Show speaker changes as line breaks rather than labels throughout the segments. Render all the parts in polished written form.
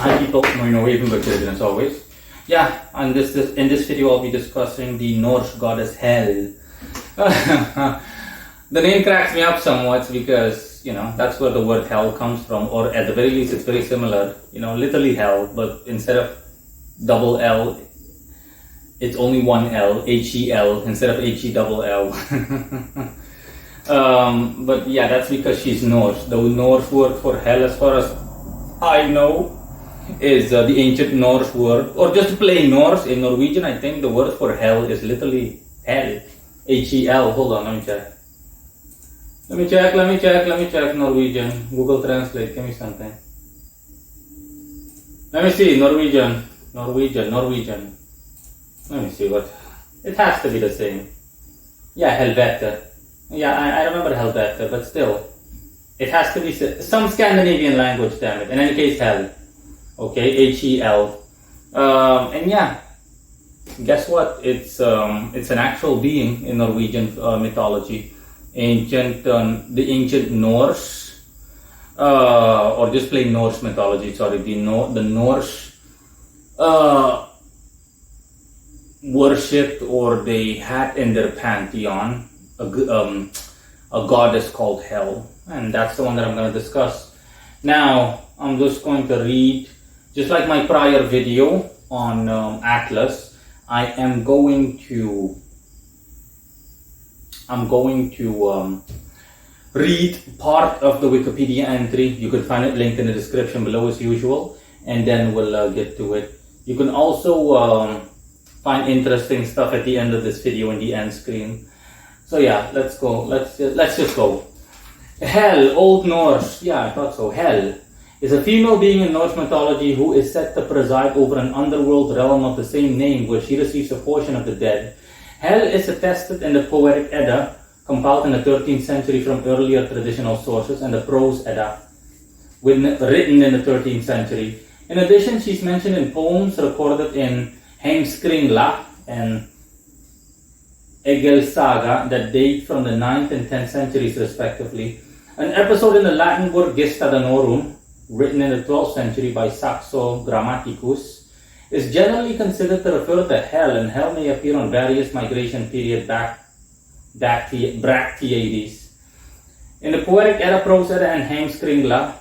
Hi people, Welcome back to as always. Yeah, and in this video I'll be discussing the Norse goddess Hel. The name cracks me up somewhat because, that's where the word hell comes from, or at the very least it's very similar, literally hell, but instead of double L, it's only one L, H-E-L, instead of H-E-double-L. But yeah, that's because she's Norse. The Norse word for hell, as far as I know, is the ancient Norse word, or just plain Norse. In Norwegian, I think the word for hell is literally hell, H-E-L. Hold on, let me check. Let me check Norwegian. Google Translate, give me something. Let me see, Norwegian. Let me see what. It has to be the same. Yeah, helvete. Yeah, I remember helvete, but still. It has to be some Scandinavian language, damn it. In any case, hell. Okay, H-E-L. And yeah, guess what? It's an actual being in Norwegian mythology. The ancient Norse, or just plain Norse mythology, sorry, the Norse worshipped, or they had in their pantheon a goddess called Hel, and that's the one that I'm going to discuss. Now, I'm just going to read, just like my prior video on Atlas, I am going to read part of the Wikipedia entry. You can find it linked in the description below as usual, and then we'll get to it. You can also find interesting stuff at the end of this video in the end screen. So yeah, let's go. Let's just go. Hel, Old Norse. Yeah, I thought so. Hel is a female being in Norse mythology who is said to preside over an underworld realm of the same name, where she receives a portion of the dead. Hel is attested in the Poetic Edda, compiled in the 13th century from earlier traditional sources, and the Prose Edda, written in the 13th century. In addition, she's mentioned in poems recorded in Heimskringla and Egil Saga that date from the 9th and 10th centuries respectively. An episode in the Latin work Gesta Danorum, written in the 12th century by Saxo Grammaticus, is generally considered to refer to Hel, and Hel may appear on various migration period Bractiades. In the Poetic Edda, Prose Edda, and Heimskringla,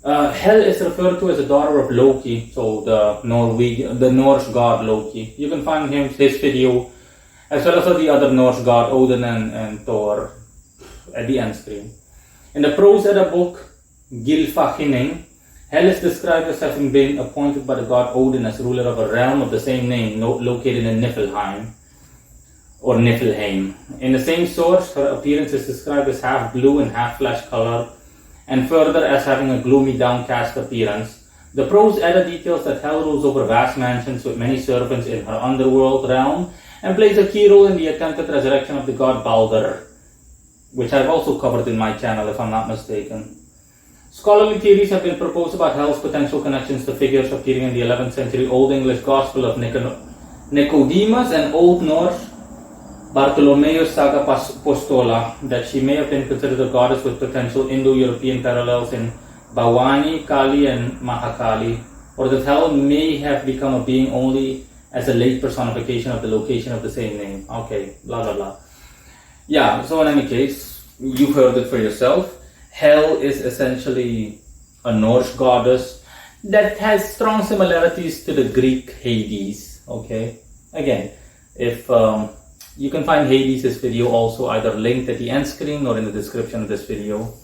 Hel is referred to as a daughter of Loki, so the Norse god Loki. You can find his video, as well as the other Norse god Odin and Thor, at the end screen. In the Prose Edda book Gylfaginning, Hel is described as having been appointed by the god Odin as ruler of a realm of the same name located in Niflheim, or Niflheim. In the same source, her appearance is described as half blue and half flesh color, and further as having a gloomy, downcast appearance. The Prose Edda details that Hel rules over vast mansions with many servants in her underworld realm, and plays a key role in the attempted resurrection of the god Balder, which I've also covered in my channel if I'm not mistaken. Scholarly theories have been proposed about Hel's potential connections to figures appearing in the 11th century Old English Gospel of Nicodemus and Old Norse Bartholomeus Saga Postola, that she may have been considered a goddess with potential Indo-European parallels in Bhavani, Kali, and Mahakali, or that Hel may have become a being only as a late personification of the location of the same name. Okay, blah blah blah. Yeah, so in any case, you've heard it for yourself. Hel is essentially a Norse goddess that has strong similarities to the Greek Hades. Okay, again, if you can find Hades' video also either linked at the end screen or in the description of this video.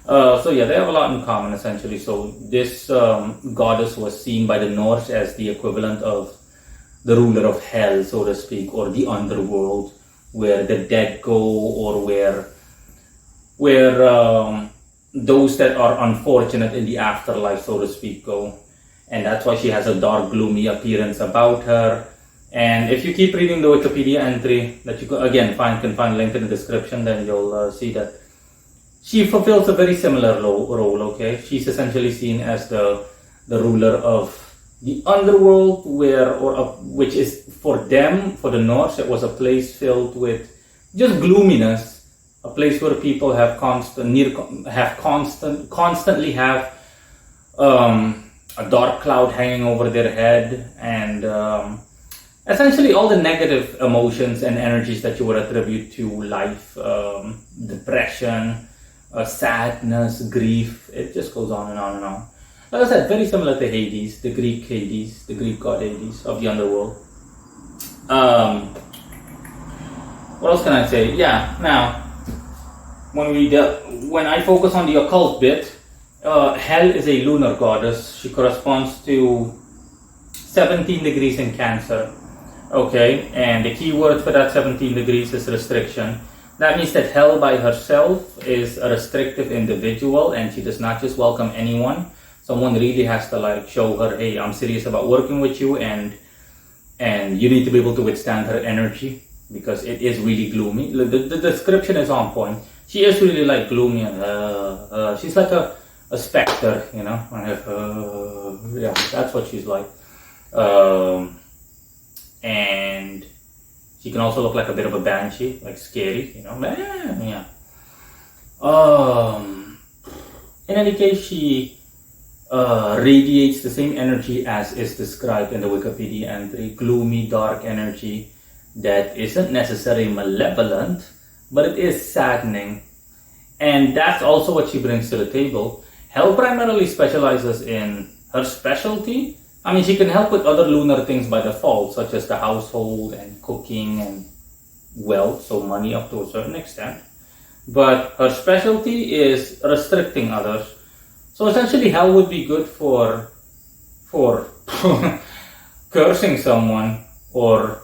So yeah, they have a lot in common essentially. So this goddess was seen by the Norse as the equivalent of the ruler of Hell, so to speak, or the underworld, where the dead go, or where those that are unfortunate in the afterlife, so to speak, go. And that's why she has a dark, gloomy appearance about her. And if you keep reading the Wikipedia entry that you can find linked in the description, then you'll see that she fulfills a very similar role. Okay, she's essentially seen as the ruler of the underworld, which is for the Norse, it was a place filled with just gloominess, a place where people have constantly have a dark cloud hanging over their head, and essentially all the negative emotions and energies that you would attribute to life, depression, sadness, grief. It just goes on and on and on. Like I said, very similar to Hades, the Greek Hades, the Greek god Hades of the underworld. What else can I say? Yeah, now, when I focus on the occult bit, Hel is a lunar goddess. She corresponds to 17 degrees in Cancer. Okay, and the key word for that 17 degrees is restriction. That means that Hel by herself is a restrictive individual, and she does not just welcome anyone. Someone really has to like show her, hey, I'm serious about working with you, and you need to be able to withstand her energy, because it is really gloomy. The description is on point. She is really like gloomy, and she's like a specter, you know. Yeah, that's what she's like. And she can also look like a bit of a banshee, like scary, you know. Yeah. In any case, she radiates the same energy as is described in the Wikipedia entry, gloomy, dark energy that isn't necessarily malevolent, but it is saddening. And that's also what she brings to the table. Hel primarily specializes in her specialty. I mean, she can help with other lunar things by default, such as the household and cooking and wealth, so money up to a certain extent. But her specialty is restricting others. So essentially, Hel would be good for cursing someone or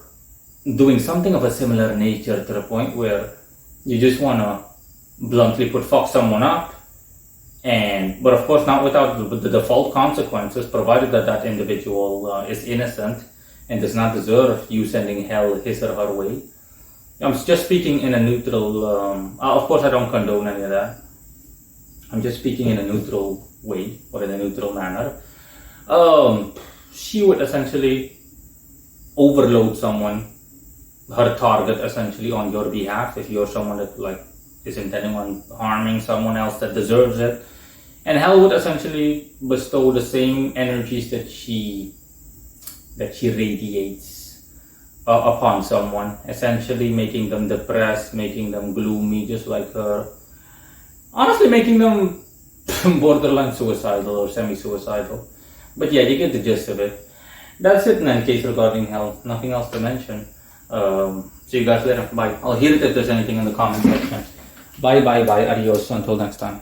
doing something of a similar nature, to the point where you just want to bluntly fuck someone up. But of course not without the default consequences, provided that that individual is innocent and does not deserve you sending Hel his or her way. I'm just speaking in a neutral, of course I don't condone any of that. I'm just speaking in a neutral way, or in a neutral manner. She would essentially overload someone, her target essentially, on your behalf, if you're someone that like is intending on harming someone else that deserves it. And Hel would essentially bestow the same energies that she radiates upon someone, essentially making them depressed, making them gloomy, just like her. Honestly, making them borderline suicidal or semi-suicidal. But yeah, you get the gist of it. That's it in any case regarding Hel. Nothing else to mention. See you guys later. Bye. I'll hear it if there's anything in the comment section. Bye. Adios. Until next time.